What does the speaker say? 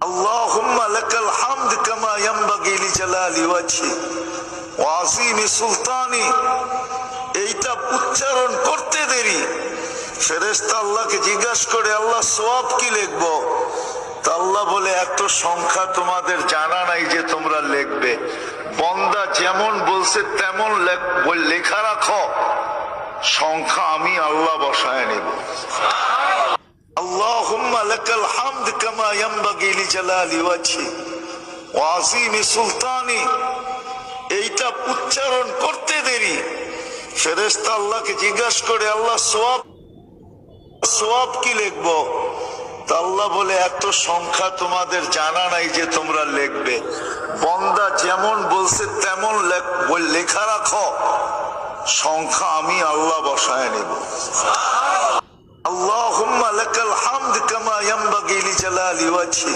আল্লাহুম্মা লাকাল হামদ কামা ইয়ানবাগি লিজালালি ওয়াজহি ওয়া আযীমি সুলতানি। এইটা উচ্চারণ করতে দেরি ফেরেশতা আল্লাহকে জিজ্ঞাসা করে, আল্লাহ সওয়াব কি লিখবো? তা আল্লাহ বলে, এত সংখ্যা তোমাদের জানা নাই যে তোমরা লিখবে। বান্দা যেমন বলছে তেমন লেখা রাখো, সংখ্যা আমি আল্লাহ বসায় নেব। আল্লাহুম্মা লাকাল হামদ কামা ইয়ানবাগি লিজালালি ওয়াজহি ওয়া আযীমি সুলতানি। এইটা উচ্চারণ করতে দেরি ফেরেশতা আল্লাহকে জিজ্ঞাসা করে, আল্লাহ সওয়াব কি লিখবো? তা আল্লাহ বলে, এত সংখ্যা তোমাদের জানা নাই যে তোমরা লিখবে। বান্দা যেমন বলছে তেমন লেখা রাখো, সংখ্যা আমি আল্লাহ বসায় নেব। আল্লাহুম্মা লাকাল হামদ কামা ইয়ানবাগি লিজালালি ওয়াজহি